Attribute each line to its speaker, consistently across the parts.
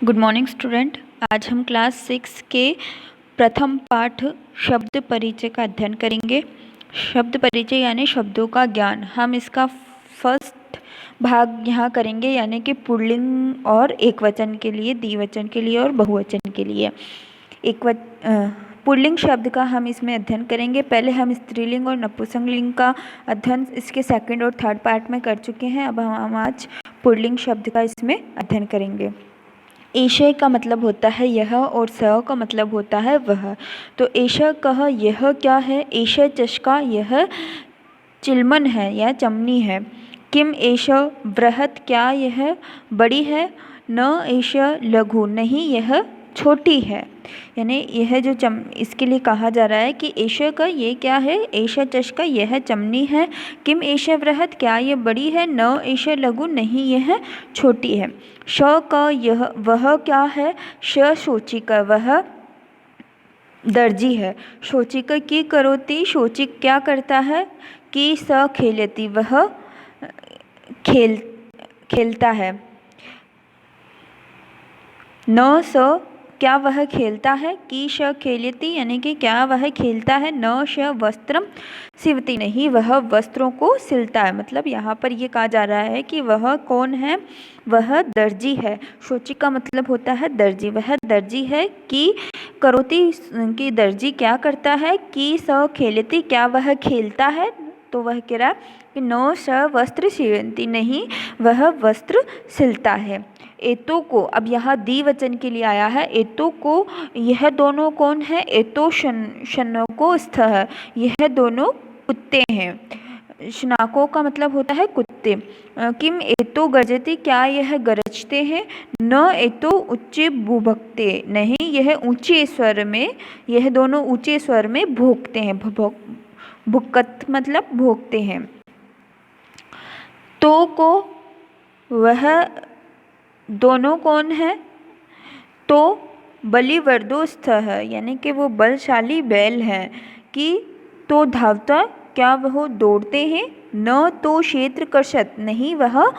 Speaker 1: Good morning student. आज हम class 6 के प्रथम पाठ शब्द परिचय का अध्ययन करेंगे। शब्द परिचय यानी शब्दों का ज्ञान। हम इसका फर्स्ट भाग यहाँ करेंगे, यानी कि पुल्लिंग और एकवचन के लिए, द्विवचन के लिए और बहुवचन के लिए। पुल्लिंग शब्द का हम इसमें अध्ययन करेंगे। पहले हम स्त्रीलिंग और नपुंसकलिंग का अध्ययन इसके सेकंड और थर्ड पार्ट में कर चुके हैं। अब हम आज पुल्लिंग शब्द का इसमें अध्ययन करेंगे। एषः का मतलब होता है यह और स का मतलब होता है वह। तो एषः कह यह क्या है? एषः चषका यह चिलमन है या चमनी है। किम एषः बृहत् क्या यह बड़ी है। न एषः लघु नहीं यह छोटी है। यानी यह जो इसके लिए कहा जा रहा है कि एषः का ये क्या है, एषः चषका यह चमनी है। किम एषः बृहत् क्या यह बड़ी है। न एषः लघु नहीं यह छोटी है। श का यह वह क्या है। श शोचिका वह दर्जी है। शोचिका की करोति शोचिक क्या करता है। कि स खेलती वह खेलता है। न स क्या वह खेलता है। कि श खेलती यानी कि क्या वह खेलता है। न श वस्त्रम सिवती नहीं वह वस्त्रों को सिलता है। मतलब यहाँ पर ये कहा जा रहा है कि वह कौन है, वह दर्जी है। शोची का मतलब होता है दर्जी, वह दर्जी है। कि करोती की दर्जी क्या करता है। कि स खेलती क्या वह खेलता है। तो वह कह रहा है कि न स वस्त्र सिवती नहीं वह वस्त्र सिलता है। एतो को, अब यहाँ द्विवचन के लिए आया है। एतो को यह दोनों कौन है। एतो शनको स्थ है, यह दोनों कुत्ते हैं। शनाको का मतलब होता है कुत्ते। किम एतो गर्जती क्या यह गरजते हैं। न एतो उच्चे बुभकते नहीं यह ऊंचे स्वर में, यह दोनों ऊंचे स्वर में भोंकते हैं। भुक्कत मतलब भोंकते हैं। तो को वह दोनों कौन है। तो बलिवर्दोस्थ है यानी कि वो बलशाली बैल है। कि तो धावता क्या वह दौड़ते हैं। न तो क्षेत्र कर्षत नहीं वह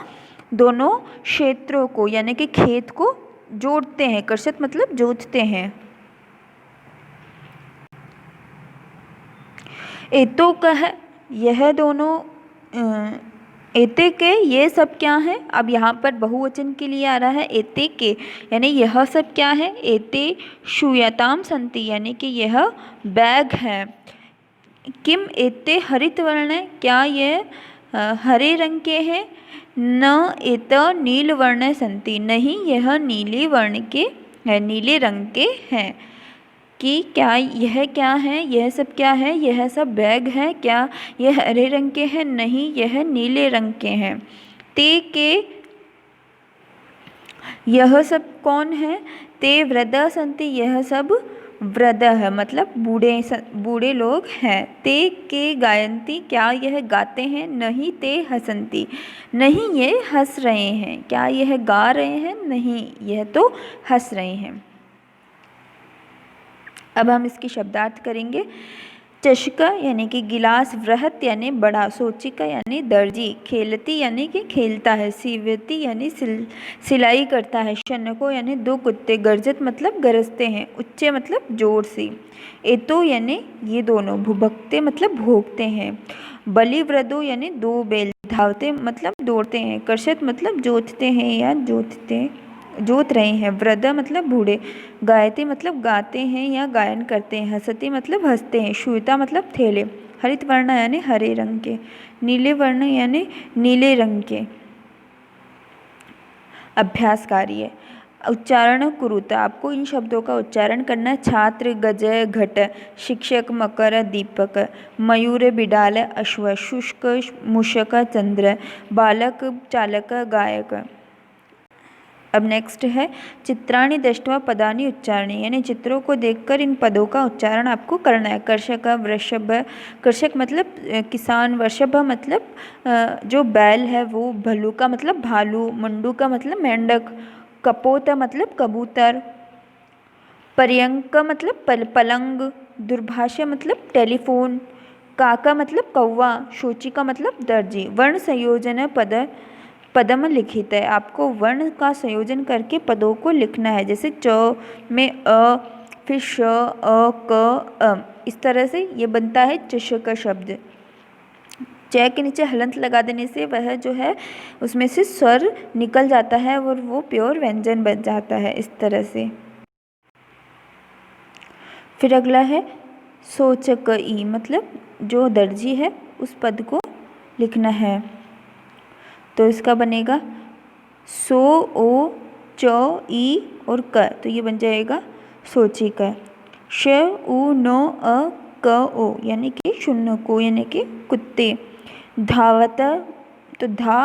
Speaker 1: दोनों क्षेत्रों को यानी कि खेत को जोतते हैं। कर्षत मतलब जोतते हैं। एतो कह यह दोनों एते के ये सब क्या है। अब यहाँ पर बहुवचन के लिए आ रहा है एते के, यानी यह सब क्या है। एते श्रूयताम संति यानी कि यह बैग है। किम एते हरित वर्ण क्या ये हरे रंग के हैं। न एत नील वर्ण संति नहीं यह नीले वर्ण के है, नीले रंग के हैं। कि क्या यह क्या है, यह सब क्या है, यह सब बैग है। क्या यह हरे रंग के हैं, नहीं यह नीले रंग के हैं। ते के यह सब कौन है। ते वृद्धा संति यह सब वृद्ध है मतलब बूढ़े लोग हैं। ते के गायंती क्या यह गाते हैं। नहीं ते हसंती नहीं ये हंस रहे हैं। क्या यह गा रहे हैं, नहीं यह तो हंस रहे हैं। अब हम इसकी शब्दार्थ करेंगे। चषका यानी कि गिलास, वृहत यानी बड़ा, सोचिका यानी दर्जी, खेलती यानी कि खेलता है, सीवती यानी सिलाई करता है, शनको यानी दो कुत्ते, गर्जत मतलब गरजते हैं, उच्चे मतलब जोर से, एतो यानी ये दोनों, भुभकते मतलब भोगते हैं, बलिवृदो यानी दो बैल, धावते मतलब दौड़ते हैं, कर्षत मतलब जोतते हैं या जोत रहे हैं, वृद्ध मतलब बूढ़े, गायते मतलब गाते हैं या गायन करते हैं, हंसते मतलब हंसते हैं, श्वेता मतलब थैले, हरित वर्ण यानी हरे रंग के, नीले वर्ण यानी नीले रंग के। अभ्यास कार्य उच्चारण कुरुता, आपको इन शब्दों का उच्चारण करना है। छात्र गजय घट, शिक्षक मकर दीपक, मयूर बिडाल अश्व, शुष्क मूषक चंद्र, बालक चालक गायक। अब नेक्स्ट है चित्राणि दृष्ट्वा पदानि उच्चारणी, यानी चित्रों को देखकर इन पदों का उच्चारण आपको करना है। कर्षक वृषभ, कर्षक मतलब किसान, वृषभ मतलब जो बैल है वो, भल्लू का मतलब भालू, मंडू का मतलब मेंढक, कपोत मतलब कबूतर, पर्यंक मतलब पलंग, दूरभाष मतलब टेलीफोन, काका मतलब कौवा, शोची का मतलब दर्जी। वर्ण संयोजन पद पदम लिखित है, आपको वर्ण का संयोजन करके पदों को लिखना है। जैसे च में अ, फिर श, अ, क, अ, इस तरह से ये बनता है चषक शब्द। च के नीचे हलंत लगा देने से वह जो है उसमें से स्वर निकल जाता है और वो प्योर व्यंजन बन जाता है इस तरह से। फिर अगला है सोचक ई, मतलब जो दर्जी है उस पद को लिखना है। तो इसका बनेगा सो, ओ, च, ई और क, तो ये बन जाएगा सोचिक। श, उ, नो, अ, क, ओ यानी कि शून्य को यानी कि कुत्ते। धावत, तो धा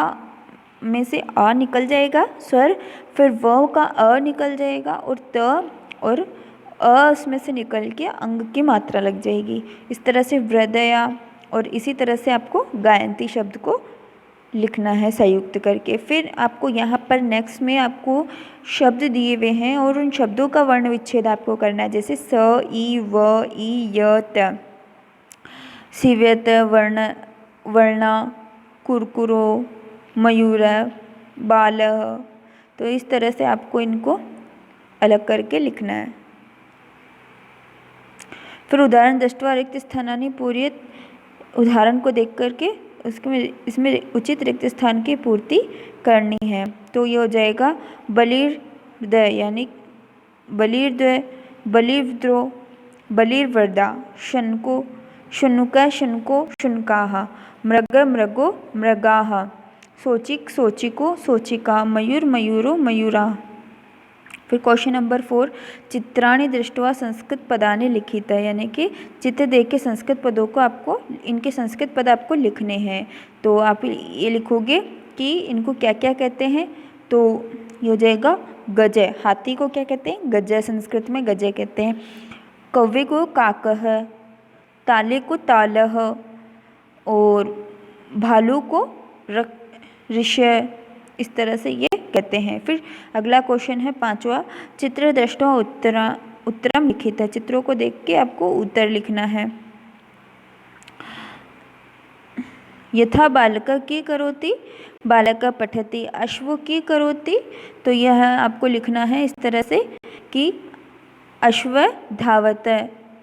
Speaker 1: में से आ निकल जाएगा स्वर, फिर व का अ निकल जाएगा और त और अ उसमें से निकल के अंग की मात्रा लग जाएगी। इस तरह से हृदया, और इसी तरह से आपको गायंती शब्द को लिखना है संयुक्त करके। फिर आपको यहाँ पर नेक्स्ट में आपको शब्द दिए हुए हैं और उन शब्दों का वर्ण विच्छेद आपको करना है। जैसे स, ई, व, ई, य, त, सिव्यत, वर्ण, वर्णा, कुरकुरो, मयूर, बाल, तो इस तरह से आपको इनको अलग करके लिखना है। फिर उदाहरण दृष्टवा रिक्त स्थानानि पूर्यत, उदाहरण को देख करके इसमें उचित रिक्त स्थान की पूर्ति करनी है। तो ये हो जाएगा बलिर्दय यानी बलिर्दय, बलिर्द्रो, बलिर्वरदा, शनको, शुनुक, शुनको, शुनकाः, मृग, मृगो, मृगाः, सोचिक, सोचिको, सोचिका, मयूर, मयूरो, मयूराः। फिर क्वेश्चन नंबर 4, चित्राणि दृष्ट्वा संस्कृत पदानि लिखित है, यानी कि चित्र देख के संस्कृत पदों को आपको, इनके संस्कृत पद आपको लिखने हैं। तो आप ये लिखोगे कि इनको क्या क्या कहते हैं। तो ये हो जाएगा गजय, हाथी को क्या कहते हैं, गजय, संस्कृत में गजय कहते हैं। कव्वे को काकः, ताले को तालः और भालू को ऋषय, इस तरह से ये कहते हैं। फिर अगला क्वेश्चन है 5वां, चित्र दृष्ट्वा उत्तरम लिखित है, चित्रों को देख के आपको उत्तर लिखना है। यथा बालक की करोति, बालक पठति, अश्व की करोति, तो यह आपको लिखना है इस तरह से कि अश्व धावत,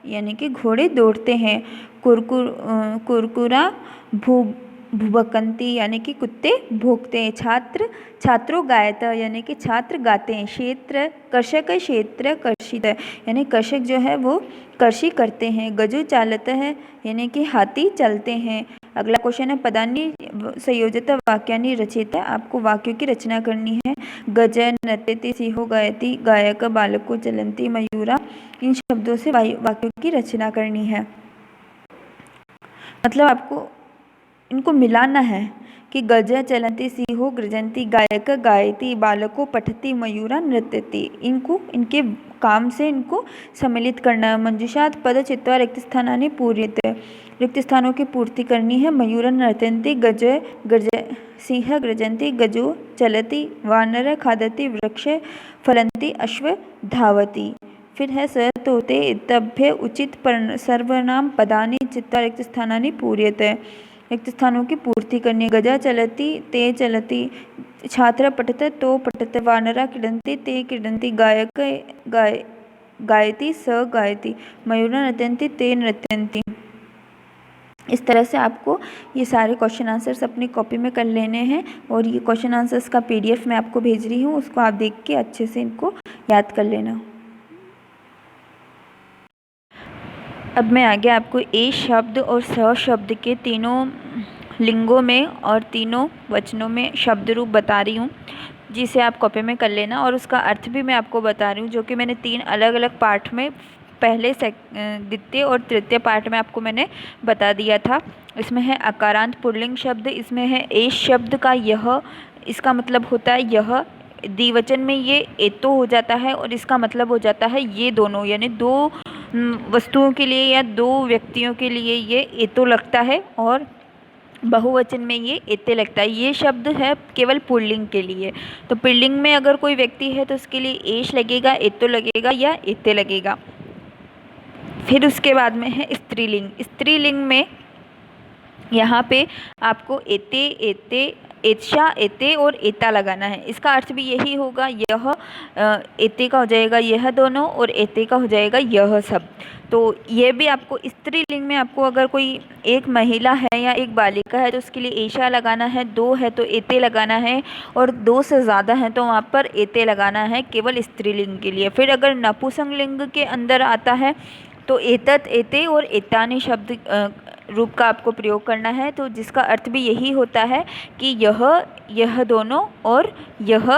Speaker 1: यानी कि घोड़े दौड़ते हैं। कुरकुरा भुबकंती, यानी कि कुत्ते भौंकते हैं। छात्र, छात्रों गायत, यानी कि छात्र गाते हैं। क्षेत्र, कर्षक, क्षेत्र कर्षित, यानी कर्षक जो है वो कर्षी करते हैं। गजु चालत है, यानी कि हाथी चलते हैं। अगला क्वेश्चन है पदानि संयोजित वाक्यानि रचित, आपको वाक्यों की रचना करनी है। गज, नृत्यति, सिंहो गायति, गायक, बालको, चलंती, मयूरा, इन शब्दों से वाक्यों की रचना करनी है। मतलब आपको इनको मिलाना है कि गज, चलंती, सिंहो गृजंती, गायक गायति, बालको पठति, मयूरा नृत्यति, इनको इनके काम से इनको सम्मिलित करना है। मंजुषात् पद चित्वा रिक्त स्थानानि पूर्यते, रिक्त स्थानों की पूर्ति करनी है। मयूर नर्तन्ति, गज गज, सिंह गृजन्ति, गजो चलति, वानर खादति, वृक्ष फलन्ति, अश्व धावति। फिर है स तोते इत्यभ्य उचित सर्वनाम पदानि चित्वा रिक्त स्थानानि पूर्यते, रिक्त स्थानों की पूर्ति करनी है। गजा चलति, ते चलति, छात्र पठत, तो पठत, वानरा क्रीडन्ति, ते क्रीडन्ति, गायक गायति, स गायति, मयूरा नृत्यन्ति, ते नृत्यन्ति। इस तरह से आपको ये सारे क्वेश्चन आंसर्स अपनी कॉपी में कर लेने हैं और ये क्वेश्चन आंसर्स का PDF मैं आपको भेज रही हूँ, उसको आप देख के अच्छे से इनको याद कर लेना। अब मैं आगे आपको ए शब्द और स शब्द के तीनों लिंगों में और तीनों वचनों में शब्द रूप बता रही हूँ, जिसे आप कॉपी में कर लेना, और उसका अर्थ भी मैं आपको बता रही हूँ, जो कि मैंने 3 अलग अलग पार्ट में, पहले द्वितीय और तृतीय पार्ट में आपको मैंने बता दिया था। इसमें है अकारांत पुल्लिंग शब्द, इसमें है एष शब्द का यह, इसका मतलब होता है यह, द्विवचन में ये एतो हो जाता है और इसका मतलब हो जाता है ये दोनों, यानी 2 वस्तुओं के लिए या 2 व्यक्तियों के लिए ये एतो लगता है और बहुवचन में ये एते लगता है। ये शब्द है केवल पुल्लिंग के लिए, तो पुल्लिंग में अगर कोई व्यक्ति है तो उसके लिए एष लगेगा, एतो लगेगा या एते लगेगा। फिर उसके बाद में है स्त्रीलिंग, स्त्रीलिंग में यहाँ पे आपको एते, एते, एत्शा, एते और एता लगाना है। इसका अर्थ भी यही होगा, यह एते का हो जाएगा यह दोनों, और एते का हो जाएगा यह सब। तो ये भी आपको स्त्रीलिंग में, आपको अगर कोई एक महिला है या एक बालिका है तो उसके लिए एशा लगाना है, दो है तो एते लगाना है, और दो से ज़्यादा है तो वहाँ पर एते लगाना है केवल स्त्रीलिंग के लिए। फिर अगर नपुंसकलिंग के अंदर आता है तो एतत, एते और एतानि शब्द रूप का आपको प्रयोग करना है। तो जिसका अर्थ भी यही होता है कि यह दोनों और यह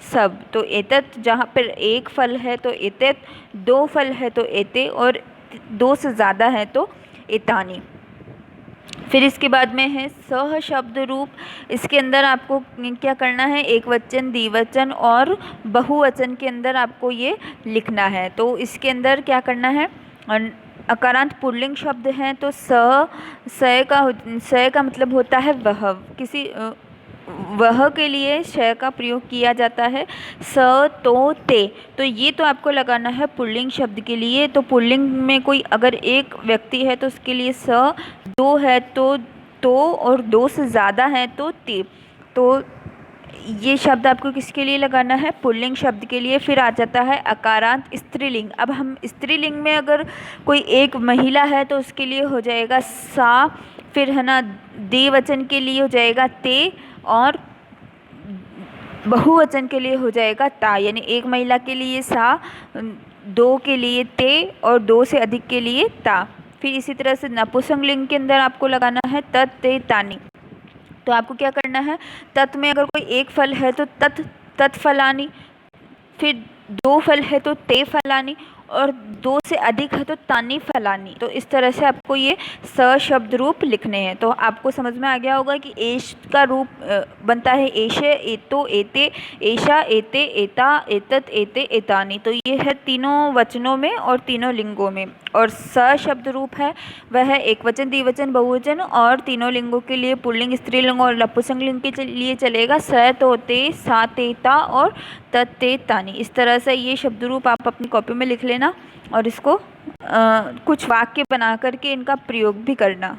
Speaker 1: सब। तो एतत जहाँ पर एक फल है तो एतत, दो फल है तो एते, और दो से ज़्यादा है तो एतानि। फिर इसके बाद में है सह शब्द रूप। इसके अंदर आपको क्या करना है, एक वचन, द्विवचन और बहुवचन के अंदर आपको ये लिखना है। तो इसके अंदर क्या करना है, अकारांत पुल्लिंग शब्द हैं तो स का मतलब होता है वह। किसी वह के लिए श का प्रयोग किया जाता है, स, तो, ते। तो ये तो आपको लगाना है पुल्लिंग शब्द के लिए। तो पुल्लिंग में कोई अगर एक व्यक्ति है तो उसके लिए स, दो है तो और दो से ज़्यादा है तो ते। तो ये शब्द आपको किसके लिए लगाना है, पुल्लिंग शब्द के लिए। फिर आ जाता है अकारांत स्त्रीलिंग। अब हम स्त्रीलिंग में अगर कोई एक महिला है तो उसके लिए हो जाएगा सा, फिर है ना द्विवचन के लिए हो जाएगा ते, और बहुवचन के लिए हो जाएगा ता। यानी एक महिला के लिए सा, दो के लिए ते और दो से अधिक के लिए ता। फिर इसी तरह से नपुंसकलिंग के अंदर आपको लगाना है तत्, ते, तानि। तो आपको क्या करना है, तत् में अगर कोई एक फल है तो तत्फलानि, फिर दो फल है तो ते फलानि, और दो से अधिक है तो तानि फलानि। तो इस तरह से आपको ये स शब्द रूप लिखने हैं। तो आपको समझ में आ गया होगा कि एश का रूप बनता है एशे, एतो, एते, एशा, एते, एता, एतत, एते, एतानि। तो ये है तीनों वचनों में और तीनों लिंगों में। और स शब्द रूप है वह है एक वचन, द्विवचन, बहुवचन और तीनों लिंगों के लिए, पुल्लिंग, स्त्रीलिंग और नपुंसकलिंग के लिए चलेगा स, तो, ते, सा, ते, ता और तत्, ते, तानि। इस तरह से ये शब्द रूप आप अपनी कॉपी में लिख लेना और इसको कुछ वाक्य बना करके इनका प्रयोग भी करना।